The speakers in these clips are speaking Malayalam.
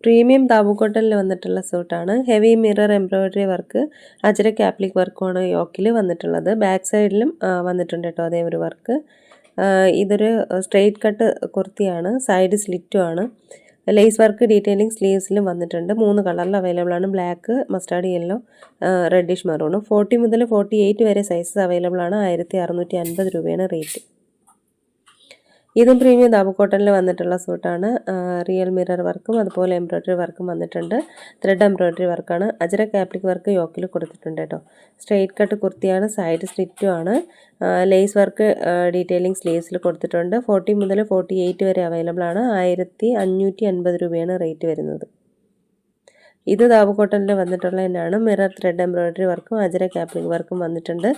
പ്രീമിയം താബു കോട്ടണിൽ വന്നിട്ടുള്ള സൂട്ടാണ്. Heavy mirror embroidery work, Ajrak applique വർക്കുമാണ് യോക്കിൽ വന്നിട്ടുള്ളത്. ബാക്ക് സൈഡിലും വന്നിട്ടുണ്ട് കേട്ടോ അതേ ഒരു വർക്ക്. ഇതൊരു സ്ട്രെയിറ്റ് കട്ട് കുർത്തിയാണ്, സൈഡ് സ്ലിറ്റും ആണ്. ലേസ് വർക്ക് ഡീറ്റെയിലിംഗ് സ്ലീവ്സിലും വന്നിട്ടുണ്ട്. 3 കളറിൽ അവൈലബിൾ ആണ്. Black, mustard yellow, reddish maroon. 40 മുതൽ 48 വരെ സൈസസ് അവൈലബിൾ ആണ്. 1650 രൂപയാണ് റേറ്റ്. ഇതും പ്രീമിയം താബു കോട്ടണിൽ വന്നിട്ടുള്ള സൂട്ടാണ്. റിയൽ മിറർ വർക്കും അതുപോലെ എംബ്രോയ്ഡറി വർക്കും വന്നിട്ടുണ്ട്. ത്രെഡ് എംബ്രോയ്ഡറി വർക്കാണ്. അജ്രക് ആപ്ലിക് വർക്ക് യോക്കിൽ കൊടുത്തിട്ടുണ്ട് കേട്ടോ. സ്ട്രെയിറ്റ് കട്ട് കുർത്തിയാണ്, സൈഡ് സ്ലിറ്റും ആണ്. ലേസ് വർക്ക് ഡീറ്റെയിലിംഗ് സ്ലീവ്സിൽ കൊടുത്തിട്ടുണ്ട്. 40 മുതൽ 48 വരെ അവൈലബിൾ ആണ്. 1550 രൂപയാണ് റേറ്റ് വരുന്നത്. ഇത് താബു കോട്ടണിൽ വന്നിട്ടുള്ള തന്നെയാണ്. മിറർ ത്രെഡ് എംബ്രോയ്ഡറി വർക്കും അജ്രക് ആപ്ലിക് വർക്കും വന്നിട്ടുണ്ട്.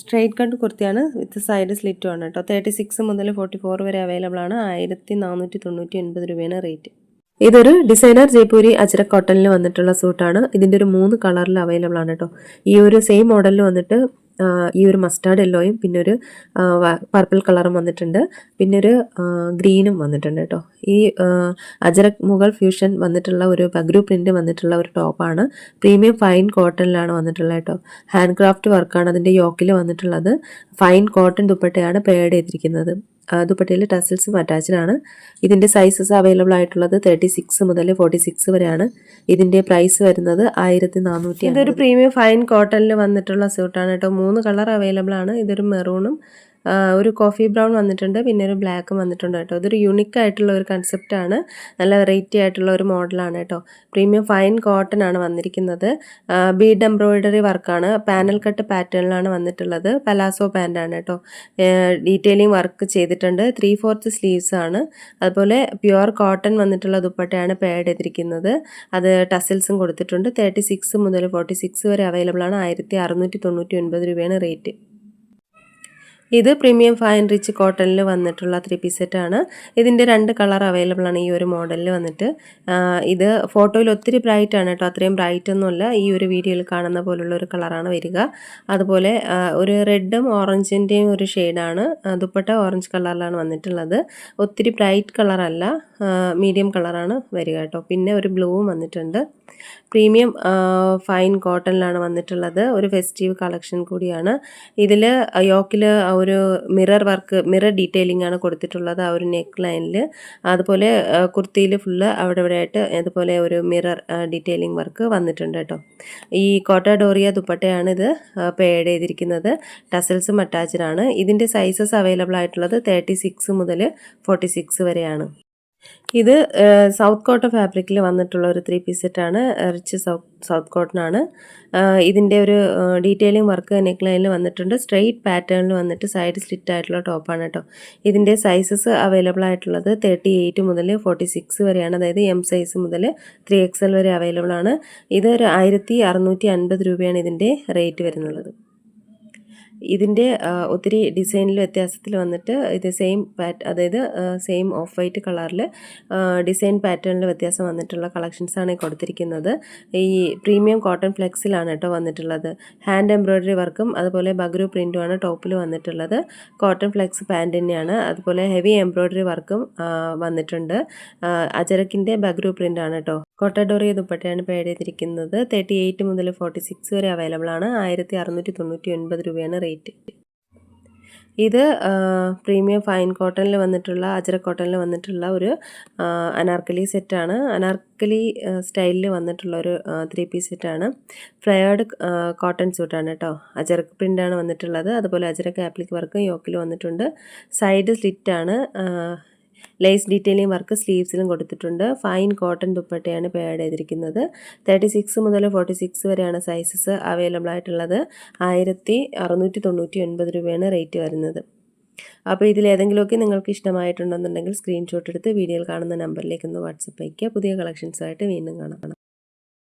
സ്ട്രെയിറ്റ് കട്ട് കുർത്തിയാണ്, വിത്ത് സൈഡ് സ്ലിറ്റും ആണ് കേട്ടോ. 36 മുതൽ 44 വരെ അവൈലബിൾ ആണ്. 1499 രൂപയാണ് റേറ്റ്. ഇതൊരു ഡിസൈനർ ജയ്പൂരി അജ്രക് കോട്ടണിൽ വന്നിട്ടുള്ള സൂട്ടാണ്. ഇതിൻ്റെ ഒരു 3 കളറിൽ അവൈലബിൾ ആണ് കേട്ടോ. ഈ ഒരു സെയിം മോഡലിൽ വന്നിട്ട് ഈ ഒരു മസ്റ്റാർഡ് യെല്ലോയും പിന്നെ ഒരു പർപ്പിൾ കളറും വന്നിട്ടുണ്ട്. പിന്നെ ഒരു ഗ്രീനും വന്നിട്ടുണ്ട് കേട്ടോ. ഈ അജ്രക് മുഗൾ ഫ്യൂഷൻ വന്നിട്ടുള്ള ഒരു ബഗ്രു പ്രിന്റ് വന്നിട്ടുള്ള ഒരു ടോപ്പാണ്. പ്രീമിയം ഫൈൻ കോട്ടണിലാണ് വന്നിട്ടുള്ളത് കേട്ടോ. ഹാൻഡ് ക്രാഫ്റ്റ് വർക്കാണ് അതിൻ്റെ യോക്കിൽ വന്നിട്ടുള്ളത്. ഫൈൻ കോട്ടൺ ദുപ്പട്ടയാണ് പെയർഡ് ചെയ്തിരിക്കുന്നത്. ദുപ്പട്ടയിൽ ടസൽസും അറ്റാച്ച്ഡ് ആണ്. ഇതിൻ്റെ സൈസസ് അവൈലബിൾ ആയിട്ടുള്ളത് 36 മുതൽ 46 വരെയാണ്. ഇതിൻ്റെ പ്രൈസ് വരുന്നത് 1400. ഇതൊരു പ്രീമിയം ഫൈൻ കോട്ടണിൽ വന്നിട്ടുള്ള സ്യൂട്ടാണ് കേട്ടോ. 3 കളർ അവൈലബിൾ ആണ്. ഇതൊരു മെറൂണും ഒരു കോഫി ബ്രൗൺ വന്നിട്ടുണ്ട്, പിന്നെ ഒരു ബ്ലാക്കും വന്നിട്ടുണ്ട് കേട്ടോ. ഇതൊരു യുണീക്ക് ആയിട്ടുള്ള ഒരു കൺസെപ്റ്റാണ്. നല്ല വെറൈറ്റി ആയിട്ടുള്ള ഒരു മോഡലാണ് കേട്ടോ. പ്രീമിയം ഫൈൻ കോട്ടൺ ആണ് വന്നിരിക്കുന്നത്. ബീഡ് എംബ്രോയിഡറി വർക്കാണ്. പാനൽ കട്ട് പാറ്റേണിലാണ് വന്നിട്ടുള്ളത്. പലാസോ പാൻ്റാണ് കേട്ടോ. ഡീറ്റെയിലിംഗ് വർക്ക് ചെയ്തിട്ടുണ്ട്. 3/4 സ്ലീവ്സ് ആണ്. അതുപോലെ പ്യുവർ കോട്ടൺ വന്നിട്ടുള്ള ദുപ്പട്ടയാണ് പെയർഡ് ചെയ്തിരിക്കുന്നത്. അത് ടസൽസും കൊടുത്തിട്ടുണ്ട്. 36 മുതൽ 46 വരെ അവൈലബിൾ ആണ്. 1699 രൂപയാണ് റേറ്റ്. ഇത് പ്രീമിയം ഫൈൻ റിച്ച് കോട്ടണിൽ വന്നിട്ടുള്ള 3 പീസ് സെറ്റാണ്. ഇതിൻ്റെ 2 കളർ അവൈലബിൾ ആണ് ഈ ഒരു മോഡലിൽ വന്നിട്ട്. ഇത് ഫോട്ടോയിൽ ഒത്തിരി ബ്രൈറ്റ് ആണ് കേട്ടോ. അത്രയും ബ്രൈറ്റ് ഒന്നുമല്ല. ഈ ഒരു വീഡിയോയിൽ കാണുന്ന പോലുള്ള ഒരു കളറാണ് വരിക. അതുപോലെ ഒരു റെഡും ഓറഞ്ചിൻ്റെയും ഒരു ഷെയ്ഡാണ്. ദുപ്പട്ട ഓറഞ്ച് കളറിലാണ് വന്നിട്ടുള്ളത്. ഒത്തിരി ബ്രൈറ്റ് കളറല്ല, മീഡിയം കളറാണ് വരിക കേട്ടോ. പിന്നെ ഒരു ബ്ലൂവും വന്നിട്ടുണ്ട്. പ്രീമിയം ഫൈൻ കോട്ടണിലാണ് വന്നിട്ടുള്ളത്. ഒരു ഫെസ്റ്റീവ് കളക്ഷൻ കൂടിയാണ്. ഇതിൽ യോക്കിൽ ഒരു മിറർ വർക്ക്, മിറർ ഡീറ്റെയിലിംഗ് ആണ് കൊടുത്തിട്ടുള്ളത് ആ ഒരു നെക്ക് ലൈനിൽ. അതുപോലെ കുർത്തിയിൽ ഫുള്ള് അവിടെ ഇവിടെ ആയിട്ട് അതുപോലെ ഒരു മിറർ ഡീറ്റെയിലിംഗ് വർക്ക് വന്നിട്ടുണ്ട് കേട്ടോ. ഈ കോട്ട ഡോറിയ ദുപ്പട്ടയാണ് ഇത് പെയർഡ് ചെയ്തിരിക്കുന്നത്. ടസൽസും അറ്റാച്ച്ഡ് ആണ്. ഇതിൻ്റെ സൈസസ് അവൈലബിൾ ആയിട്ടുള്ളത് 36 മുതൽ 46 വരെയാണ്. ഇത് സൗത്ത് കോട്ടൺ ഫാബ്രിക്കിൽ വന്നിട്ടുള്ള ഒരു 3 പീസ് സെറ്റാണ്. റിച്ച് സൗത്ത് കോട്ടൺ ആണ്. ഇതിൻ്റെ ഒരു ഡീറ്റെയിലിംഗ് വർക്ക് നെക്ക് ലൈനിൽ വന്നിട്ടുണ്ട്. സ്ട്രെയിറ്റ് പാറ്റേണിൽ വന്നിട്ട് സൈഡ് സ്ലിറ്റ് ആയിട്ടുള്ള ടോപ്പാണ് കേട്ടോ. ഇതിൻ്റെ സൈസസ് അവൈലബിൾ ആയിട്ടുള്ളത് 38 മുതൽ 46 വരെയാണ്. അതായത് എം സൈസ് മുതൽ 3XL വരെ അവൈലബിൾ ആണ്. ഇത് ഒരു 1650 രൂപയാണ് ഇതിൻ്റെ റേറ്റ് വരുന്നത്. ഇതിൻ്റെ ഒത്തിരി ഡിസൈനിൽ വ്യത്യാസത്തിൽ വന്നിട്ട് ഇത് സെയിം അതായത് സെയിം ഓഫ് വൈറ്റ് കളറിൽ ഡിസൈൻ പാറ്റേണിൽ വ്യത്യാസം വന്നിട്ടുള്ള കളക്ഷൻസാണ് കൊടുത്തിരിക്കുന്നത്. ഈ പ്രീമിയം കോട്ടൺ ഫ്ലെക്സിലാണ് കേട്ടോ വന്നിട്ടുള്ളത്. ഹാൻഡ് എംബ്രോയ്ഡറി വർക്കും അതുപോലെ ബഗ്രു പ്രിൻറ്റുമാണ് ടോപ്പിൽ വന്നിട്ടുള്ളത്. കോട്ടൺ ഫ്ലെക്സ് പാൻറ് തന്നെയാണ്. അതുപോലെ ഹെവി എംബ്രോയ്ഡറി വർക്കും വന്നിട്ടുണ്ട്. അജരക്കിൻ്റെ ബഗ്രു പ്രിൻ്റാണ് കേട്ടോ. കോട്ട ഡോറിയ ദുപ്പട്ടയാണ് പെയർഡ് ചെയ്തിരിക്കുന്നത്. 38 മുതൽ 46 വരെ അവൈലബിൾ ആണ്. 1699 രൂപയാണ് റേറ്റ്. ഇത് പ്രീമിയം ഫൈൻ കോട്ടണിൽ വന്നിട്ടുള്ള അജ്രക് കോട്ടണിൽ വന്നിട്ടുള്ള ഒരു അനാർക്കലി സെറ്റാണ്. അനാർക്കലി സ്റ്റൈലിൽ വന്നിട്ടുള്ള ഒരു 3 പീസ് സെറ്റാണ്. ഫ്ലെയർഡ് കോട്ടൺ സൂട്ടാണ് കേട്ടോ. അജ്രക് പ്രിൻ്റാണ് വന്നിട്ടുള്ളത്. അതുപോലെ അജ്രക് ആപ്ലിക് വർക്ക് യോക്കിൽ വന്നിട്ടുണ്ട്. സൈഡ് സ്ലിറ്റാണ്. ലേസ് ഡീറ്റെയിലിംഗ് വർക്ക് സ്ലീവ്സിലും കൊടുത്തിട്ടുണ്ട്. ഫൈൻ കോട്ടൺ ദുപ്പട്ടയാണ് പെയർഡ് ചെയ്തിരിക്കുന്നത്. 36 മുതൽ 46 വരെയാണ് സൈസസ് അവൈലബിൾ ആയിട്ടുള്ളത്. 1699 രൂപയാണ് റേറ്റ് വരുന്നത്. അപ്പോൾ ഇതിലേതെങ്കിലുമൊക്കെ നിങ്ങൾക്ക് ഇഷ്ടമായിട്ടുണ്ടെന്നുണ്ടെങ്കിൽ സ്ക്രീൻഷോട്ട് എടുത്ത് വീഡിയോയിൽ കാണുന്ന നമ്പറിലേക്ക് ഒന്ന് വാട്സപ്പ് അയയ്ക്കുക. പുതിയ കളക്ഷൻസായിട്ട് വീണ്ടും കാണാം.